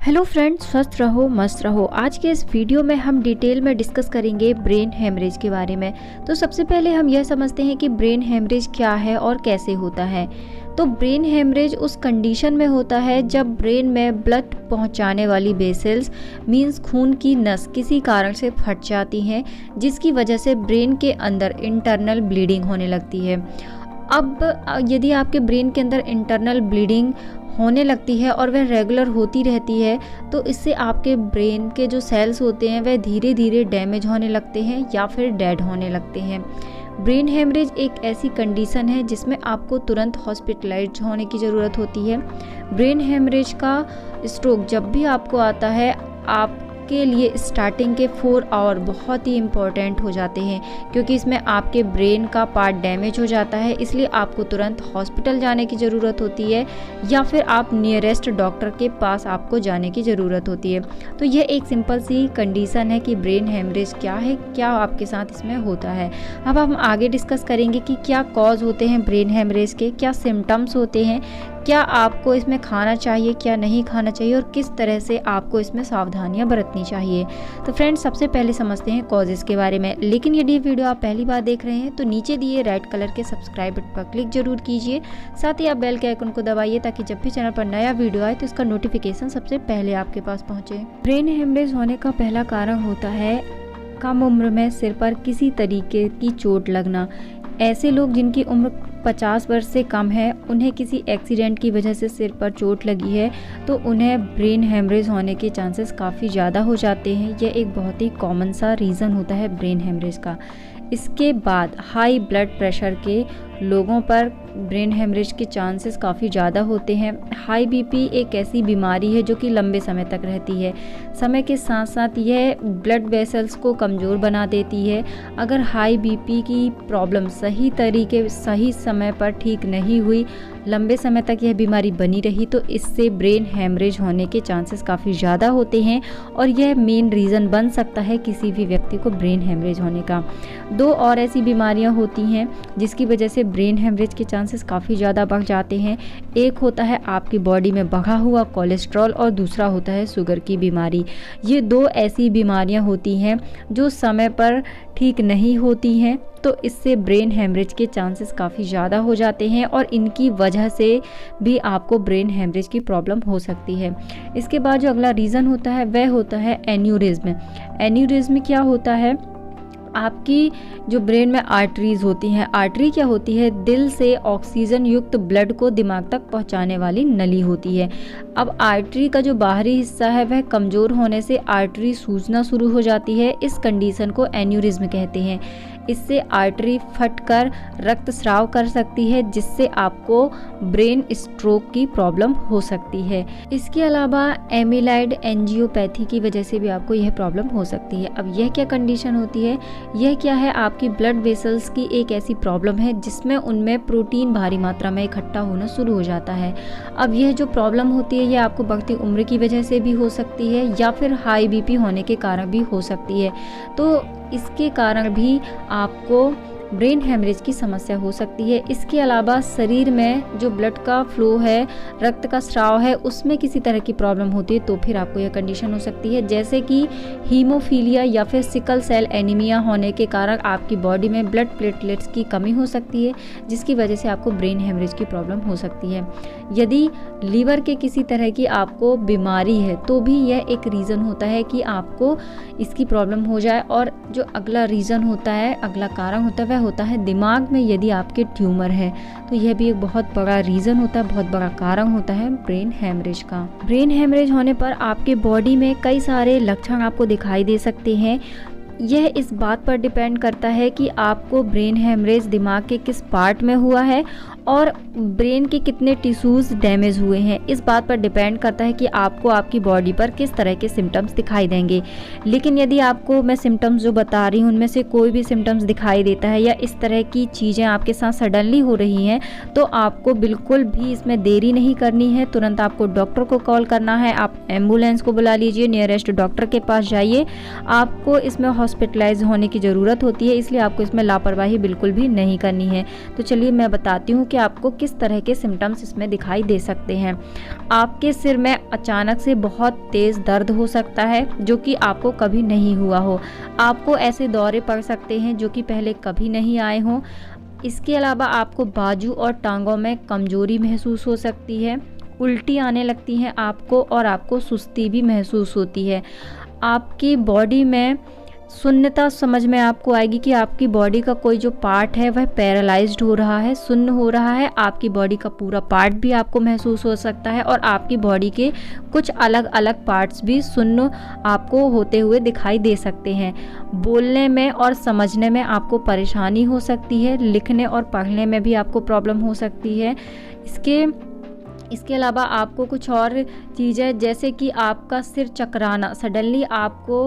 Hello friends, स्वस्थ रहो मस्त रहो। आज के इस वीडियो में हम डिटेल में डिस्कस करेंगे ब्रेन हेमरेज के बारे में। तो सबसे पहले हम यह समझते हैं कि ब्रेन हेमरेज क्या है और कैसे होता है। तो ब्रेन हेमरेज उस कंडीशन में होता है जब ब्रेन में ब्लड पहुंचाने वाली वेसल्स मींस खून की नस किसी कारण से फट जाती हैं, जिसकी वजह से ब्रेन के अंदर इंटरनल ब्लीडिंग होने लगती है। अब यदि आपके ब्रेन के अंदर इंटरनल ब्लीडिंग होने लगती है और वह रेगुलर होती रहती है, तो इससे आपके ब्रेन के जो सेल्स होते हैं वह धीरे धीरे डैमेज होने लगते हैं या फिर डेड होने लगते हैं। ब्रेन हेमरेज एक ऐसी कंडीशन है जिसमें आपको तुरंत हॉस्पिटलाइज होने की ज़रूरत होती है। ब्रेन हेमरेज का स्ट्रोक जब भी आपको आता है, आपके लिए स्टार्टिंग के 4 आवर बहुत ही इम्पोर्टेंट हो जाते हैं, क्योंकि इसमें आपके ब्रेन का पार्ट डैमेज हो जाता है। इसलिए आपको तुरंत हॉस्पिटल जाने की ज़रूरत होती है या फिर आप नियरेस्ट डॉक्टर के पास आपको जाने की ज़रूरत होती है। तो यह एक सिंपल सी कंडीशन है कि ब्रेन हेमरेज क्या है, क्या आपके साथ इसमें होता है। अब हम आगे डिस्कस करेंगे कि क्या कॉज होते हैं ब्रेन हेमरेज के, क्या सिम्टम्स होते हैं, क्या आपको इसमें खाना चाहिए, क्या नहीं खाना चाहिए और किस तरह से आपको इसमें सावधानियां बरतनी चाहिए। तो फ्रेंड्स, सबसे पहले समझते हैं कॉजेज़ के बारे में। लेकिन यदि ये वीडियो आप पहली बार देख रहे हैं तो नीचे दिए रेड कलर के सब्सक्राइब बटन पर क्लिक जरूर कीजिए। साथ ही आप बेल के आइकन को दबाइए ताकि जब भी चैनल पर नया वीडियो आए तो इसका नोटिफिकेशन सबसे पहले आपके पास पहुँचे। ब्रेन हेमरेज होने का पहला कारण होता है कम उम्र में सिर पर किसी तरीके की चोट लगना। ऐसे लोग जिनकी उम्र 50 वर्ष से कम है, उन्हें किसी एक्सीडेंट की वजह से सिर पर चोट लगी है तो उन्हें ब्रेन हेमरेज होने के चांसेस काफ़ी ज़्यादा हो जाते हैं। यह एक बहुत ही कॉमन सा रीज़न होता है ब्रेन हेमरेज का। इसके बाद हाई ब्लड प्रेशर के लोगों पर ब्रेन हेमरेज के चांसेस काफ़ी ज़्यादा होते हैं। हाई बीपी एक ऐसी बीमारी है जो कि लंबे समय तक रहती है। समय के साथ साथ यह ब्लड वेसल्स को कमज़ोर बना देती है। अगर हाई बीपी की प्रॉब्लम सही समय पर ठीक नहीं हुई, लंबे समय तक यह बीमारी बनी रही, तो इससे ब्रेन हेमरेज होने के चांसेस काफ़ी ज़्यादा होते हैं और यह मेन रीज़न बन सकता है किसी भी व्यक्ति को ब्रेन हेमरेज होने का। 2 और ऐसी बीमारियां होती हैं जिसकी वजह से ब्रेन हेमरेज के चांसेस काफ़ी ज़्यादा बढ़ जाते हैं। एक होता है आपकी बॉडी में बढ़ा हुआ कोलेस्ट्रॉल और दूसरा होता है शुगर की बीमारी। ये 2 ऐसी बीमारियां होती हैं जो समय पर ठीक नहीं होती हैं, तो इससे ब्रेन हेमरेज के चांसेस काफ़ी ज़्यादा हो जाते हैं और इनकी वजह से भी आपको ब्रेन हेमरेज की प्रॉब्लम हो सकती है। इसके बाद जो अगला रीज़न होता है वह होता है एन्यूरिज्म। एन्यूरिज्म क्या होता है? आपकी जो ब्रेन में आर्टरीज होती हैं, आर्टरी क्या होती है? दिल से ऑक्सीजन युक्त ब्लड को दिमाग तक पहुंचाने वाली नली होती है। अब आर्टरी का जो बाहरी हिस्सा है वह कमज़ोर होने से आर्टरी सूजना शुरू हो जाती है। इस कंडीशन को एन्यूरिज्म कहते हैं। इससे आर्टरी फटकर रक्तस्राव कर सकती है, जिससे आपको ब्रेन स्ट्रोक की प्रॉब्लम हो सकती है। इसके अलावा एमिलाइड एंजियोपैथी की वजह से भी आपको यह प्रॉब्लम हो सकती है। अब यह क्या कंडीशन होती है? यह क्या है? आपकी ब्लड वेसल्स की एक ऐसी प्रॉब्लम है जिसमें उनमें प्रोटीन भारी मात्रा में इकट्ठा होना शुरू हो जाता है। अब यह जो प्रॉब्लम होती है यह आपको बढ़ती उम्र की वजह से भी हो सकती है या फिर हाई बीपी होने के कारण भी हो सकती है। तो इसके कारण भी आपको ब्रेन हेमरेज की समस्या हो सकती है। इसके अलावा शरीर में जो ब्लड का फ्लो है, रक्त का स्राव है, उसमें किसी तरह की प्रॉब्लम होती है तो फिर आपको यह कंडीशन हो सकती है, जैसे कि हीमोफीलिया या फिर सिकल सेल एनीमिया होने के कारण आपकी बॉडी में ब्लड प्लेटलेट्स की कमी हो सकती है, जिसकी वजह से आपको ब्रेन हेमरेज की प्रॉब्लम हो सकती है। यदि लीवर के किसी तरह की आपको बीमारी है तो भी यह एक रीज़न होता है कि आपको इसकी प्रॉब्लम हो जाए। और जो अगला रीज़न होता है, अगला कारण होता है, वह होता है दिमाग में यदि आपके ट्यूमर है, तो यह भी एक बहुत बड़ा रीज़न होता है, बहुत बड़ा कारण होता है ब्रेन हेमरेज का। ब्रेन हेमरेज होने पर आपके बॉडी में कई सारे लक्षण आपको दिखाई दे सकते हैं। यह इस बात पर डिपेंड करता है कि आपको ब्रेन हेमरेज दिमाग के किस पार्ट में हुआ है और ब्रेन के कितने टिश्यूज़ डैमेज हुए हैं। इस बात पर डिपेंड करता है कि आपको आपकी बॉडी पर किस तरह के सिम्टम्स दिखाई देंगे। लेकिन यदि आपको मैं सिम्टम्स जो बता रही हूँ उनमें से कोई भी सिम्टम्स दिखाई देता है या इस तरह की चीज़ें आपके साथ सडनली हो रही हैं, तो आपको बिल्कुल भी इसमें देरी नहीं करनी है। तुरंत आपको डॉक्टर को कॉल करना है, आप एम्बुलेंस को बुला लीजिए, नियरेस्ट डॉक्टर के पास जाइए। आपको इसमें हॉस्पिटलाइज होने की ज़रूरत होती है, इसलिए आपको इसमें लापरवाही बिल्कुल भी नहीं करनी है। तो चलिए मैं बताती हूँ कि आपको किस तरह के सिम्टम्स इसमें दिखाई दे सकते हैं। आपके सिर में अचानक से बहुत तेज़ दर्द हो सकता है जो कि आपको कभी नहीं हुआ हो। आपको ऐसे दौरे पड़ सकते हैं जो कि पहले कभी नहीं आए हों। इसके अलावा आपको बाजू और टांगों में कमज़ोरी महसूस हो सकती है, उल्टी आने लगती हैं आपको और आपको सुस्ती भी महसूस होती है। आपकी बॉडी में शून्यता समझ में आपको आएगी कि आपकी बॉडी का कोई जो पार्ट है वह पैरालाइज्ड हो रहा है, सुन्न हो रहा है। आपकी बॉडी का पूरा पार्ट भी आपको महसूस हो सकता है और आपकी बॉडी के कुछ अलग अलग पार्ट्स भी सुन्न आपको होते हुए दिखाई दे सकते हैं। बोलने में और समझने में आपको परेशानी हो सकती है, लिखने और पढ़ने में भी आपको प्रॉब्लम हो सकती है। इसके अलावा आपको कुछ और चीज़ें जैसे कि आपका सिर चकराना, सडनली आपको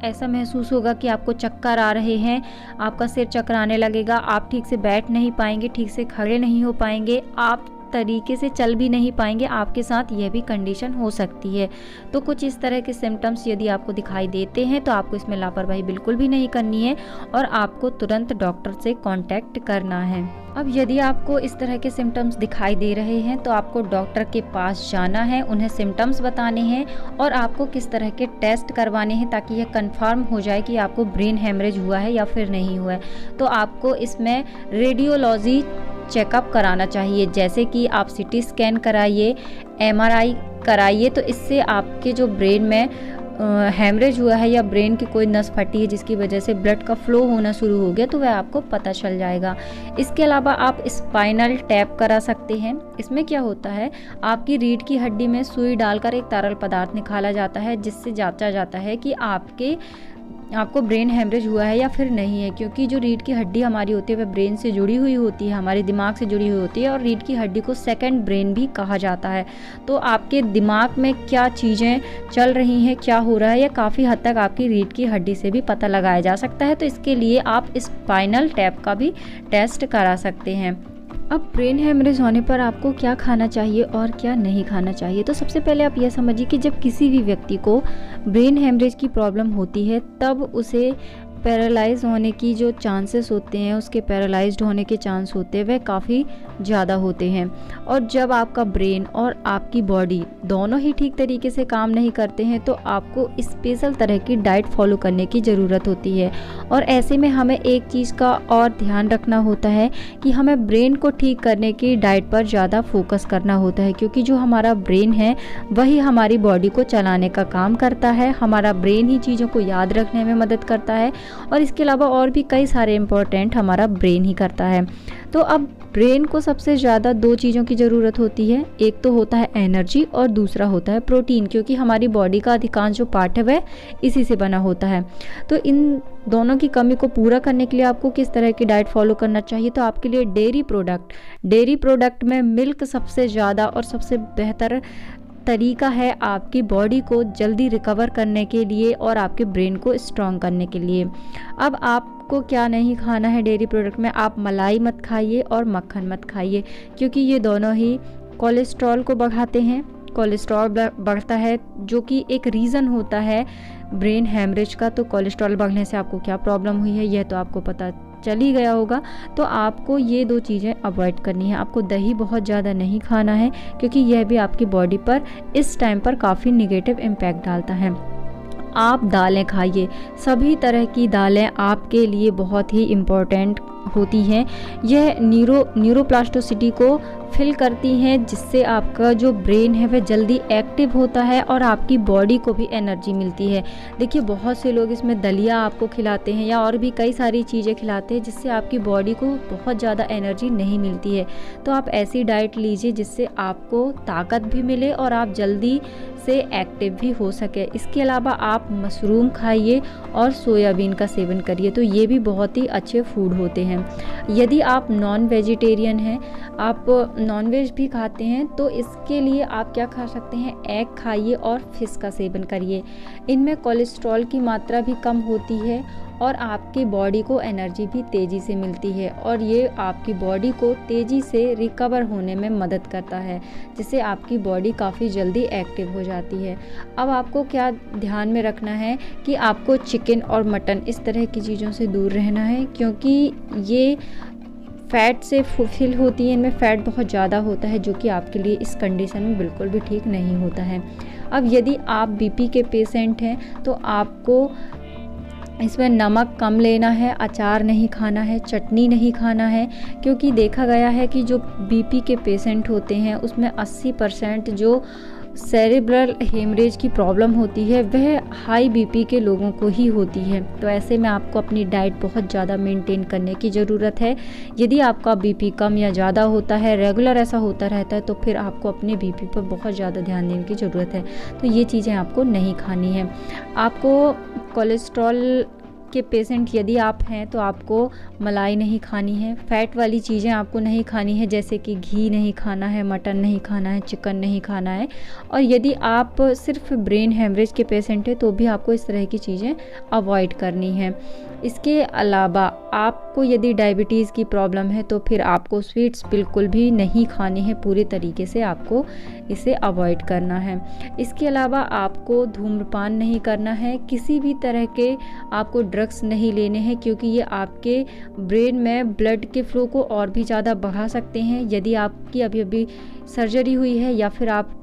ऐसा महसूस होगा कि आपको चक्कर आ रहे हैं, आपका सिर चकराने लगेगा, आप ठीक से बैठ नहीं पाएंगे, ठीक से खड़े नहीं हो पाएंगे, आप तरीके से चल भी नहीं पाएंगे, आपके साथ यह भी कंडीशन हो सकती है। तो कुछ इस तरह के सिम्टम्स यदि आपको दिखाई देते हैं तो आपको इसमें लापरवाही बिल्कुल भी नहीं करनी है और आपको तुरंत डॉक्टर से कांटेक्ट करना है। अब यदि आपको इस तरह के सिम्टम्स दिखाई दे रहे हैं तो आपको डॉक्टर के पास जाना है, उन्हें सिम्टम्स बताने हैं और आपको किस तरह के टेस्ट करवाने हैं ताकि यह कंफर्म हो जाए कि आपको ब्रेन हेमरेज हुआ है या फिर नहीं हुआ है। तो आपको इसमें रेडियोलॉजी चेकअप कराना चाहिए, जैसे कि आप सीटी स्कैन कराइए, एमआरआई कराइए। तो इससे आपके जो ब्रेन में हेमरेज हुआ है या ब्रेन की कोई नस फटी है जिसकी वजह से ब्लड का फ्लो होना शुरू हो गया तो वह आपको पता चल जाएगा। इसके अलावा आप स्पाइनल टैप करा सकते हैं। इसमें क्या होता है, आपकी रीढ़ की हड्डी में सुई डालकर एक तरल पदार्थ निकाला जाता है जिससे जांचा जाता है कि आपको ब्रेन हेमरेज हुआ है या फिर नहीं है, क्योंकि जो रीढ़ की हड्डी हमारी होती है वह ब्रेन से जुड़ी हुई होती है, हमारे दिमाग से जुड़ी हुई होती है और रीढ़ की हड्डी को सेकंड ब्रेन भी कहा जाता है। तो आपके दिमाग में क्या चीज़ें चल रही हैं, क्या हो रहा है, यह काफ़ी हद तक आपकी रीढ़ की हड्डी से भी पता लगाया जा सकता है। तो इसके लिए आप स्पाइनल टैप का भी टेस्ट करा सकते हैं। अब ब्रेन हेमरेज होने पर आपको क्या खाना चाहिए और क्या नहीं खाना चाहिए, तो सबसे पहले आप यह समझिए कि जब किसी भी व्यक्ति को ब्रेन हेमरेज की प्रॉब्लम होती है तब उसे पैरालाइज होने की जो चांसेस होते हैं, उसके पैरालाइज्ड होने के चांस होते हैं वह काफ़ी ज़्यादा होते हैं। और जब आपका ब्रेन और आपकी बॉडी दोनों ही ठीक तरीके से काम नहीं करते हैं तो आपको स्पेशल तरह की डाइट फॉलो करने की ज़रूरत होती है। और ऐसे में हमें एक चीज़ का और ध्यान रखना होता है कि हमें ब्रेन को ठीक करने की डाइट पर ज़्यादा फोकस करना होता है, क्योंकि जो हमारा ब्रेन है वही हमारी बॉडी को चलाने का काम करता है। हमारा ब्रेन ही चीज़ों को याद रखने में मदद करता है और इसके अलावा और भी कई सारे इम्पोर्टेंट हमारा ब्रेन ही करता है। तो अब ब्रेन को सबसे ज़्यादा दो चीज़ों की ज़रूरत होती है, एक तो होता है एनर्जी और दूसरा होता है प्रोटीन, क्योंकि हमारी बॉडी का अधिकांश जो पार्ट है वह इसी से बना होता है। तो इन दोनों की कमी को पूरा करने के लिए आपको किस तरह की डाइट फॉलो करना चाहिए, तो आपके लिए डेयरी प्रोडक्ट में मिल्क सबसे ज़्यादा और सबसे बेहतर तरीका है आपकी बॉडी को जल्दी रिकवर करने के लिए और आपके ब्रेन को स्ट्रॉन्ग करने के लिए। अब आपको क्या नहीं खाना है डेयरी प्रोडक्ट में, आप मलाई मत खाइए और मक्खन मत खाइए, क्योंकि ये दोनों ही कोलेस्ट्रॉल को बढ़ाते हैं। कोलेस्ट्रॉल बढ़ता है जो कि एक रीज़न होता है ब्रेन हेमरेज का। तो कोलेस्ट्रॉल बढ़ने से आपको क्या प्रॉब्लम हुई है यह तो आपको पता चल ही गया होगा। तो आपको ये दो चीज़ें अवॉइड करनी है। आपको दही बहुत ज़्यादा नहीं खाना है, क्योंकि यह भी आपकी बॉडी पर इस टाइम पर काफ़ी निगेटिव इम्पैक्ट डालता है। आप दालें खाइए, सभी तरह की दालें आपके लिए बहुत ही इम्पोर्टेंट होती हैं। यह न्यूरोप्लास्टिसिटी को फिल करती हैं, जिससे आपका जो ब्रेन है वह जल्दी एक्टिव होता है और आपकी बॉडी को भी एनर्जी मिलती है। देखिए बहुत से लोग इसमें दलिया आपको खिलाते हैं या और भी कई सारी चीज़ें खिलाते हैं जिससे आपकी बॉडी को बहुत ज़्यादा एनर्जी नहीं मिलती है। तो आप ऐसी डाइट लीजिए जिससे आपको ताकत भी मिले और आप जल्दी से एक्टिव भी हो सके। इसके अलावा आप मशरूम खाइए और सोयाबीन का सेवन करिए, तो ये भी बहुत ही अच्छे फूड होते हैं। यदि आप नॉन वेजिटेरियन हैं, आप नॉन वेज भी खाते हैं, तो इसके लिए आप क्या खा सकते हैं, एग खाइए और फिश का सेवन करिए। इनमें कोलेस्ट्रॉल की मात्रा भी कम होती है और आपकी बॉडी को एनर्जी भी तेज़ी से मिलती है और ये आपकी बॉडी को तेज़ी से रिकवर होने में मदद करता है, जिससे आपकी बॉडी काफ़ी जल्दी एक्टिव हो जाती है। अब आपको क्या ध्यान में रखना है कि आपको चिकन और मटन इस तरह की चीज़ों से दूर रहना है, क्योंकि ये फ़ैट से फिल होती है, इनमें फ़ैट बहुत ज़्यादा होता है, जो कि आपके लिए इस कंडीशन में बिल्कुल भी ठीक नहीं होता है। अब यदि आप बीपी के पेशेंट हैं तो आपको इसमें नमक कम लेना है, अचार नहीं खाना है, चटनी नहीं खाना है, क्योंकि देखा गया है कि जो बीपी के पेशेंट होते हैं उसमें 80% जो सेरेब्रल हेमरेज की प्रॉब्लम होती है वह हाई बीपी के लोगों को ही होती है। तो ऐसे में आपको अपनी डाइट बहुत ज़्यादा मेंटेन करने की ज़रूरत है। यदि आपका बीपी कम या ज़्यादा होता है, रेगुलर ऐसा होता रहता है, तो फिर आपको अपने बीपी पर बहुत ज़्यादा ध्यान देने की ज़रूरत है। तो ये चीज़ें आपको नहीं खानी है। आपको कोलेस्ट्रॉल के पेशेंट यदि आप हैं तो आपको मलाई नहीं खानी है, फ़ैट वाली चीज़ें आपको नहीं खानी है, जैसे कि घी नहीं खाना है, मटन नहीं खाना है, चिकन नहीं खाना है। और यदि आप सिर्फ ब्रेन हेमरेज के पेशेंट हैं तो भी आपको इस तरह की चीज़ें अवॉइड करनी है। इसके अलावा आपको यदि डायबिटीज़ की प्रॉब्लम है तो फिर आपको स्वीट्स बिल्कुल भी नहीं खानी है, पूरे तरीके से आपको इसे अवॉइड करना है। इसके अलावा आपको धूम्रपान नहीं करना है, किसी भी तरह के आपको ड्रग्स नहीं लेने हैं, क्योंकि ये आपके ब्रेन में ब्लड के फ्लो को और भी ज़्यादा बढ़ा सकते हैं। यदि आपकी अभी सर्जरी हुई है या फिर आपका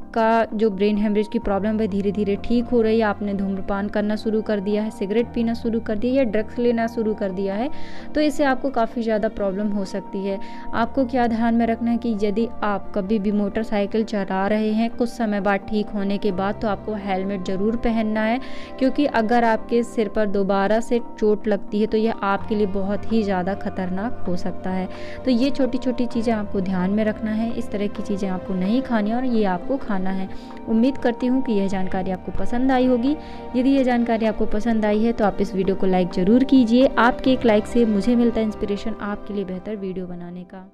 जो ब्रेन हेमरेज की प्रॉब्लम है धीरे धीरे ठीक हो रही है, आपने धूम्रपान करना शुरू कर दिया है, सिगरेट पीना शुरू कर दिया या ड्रग्स लेना शुरू कर दिया है, तो इससे आपको काफ़ी ज़्यादा प्रॉब्लम हो सकती है। आपको क्या ध्यान में रखना है कि यदि आप कभी भी मोटरसाइकिल चला रहे हैं कुछ समय बाद ठीक होने के बाद, तो आपको हेलमेट ज़रूर पहनना है, क्योंकि अगर आपके सिर पर दोबारा से चोट लगती है तो यह आपके लिए बहुत ही ज़्यादा खतरनाक हो सकता है। तो ये छोटी छोटी चीज़ें आपको ध्यान में रखना है, इस तरह की चीज़ें आपको नहीं खानी और ये आपको खाना है। उम्मीद करती हूँ कि यह जानकारी आपको पसंद आई होगी। यदि यह जानकारी आपको पसंद आई है तो आप इस वीडियो को लाइक ज़रूर कीजिए। आपके एक लाइक से मुझे मिलता है इंस्पिरेशन आपके लिए बेहतर वीडियो बनाने का।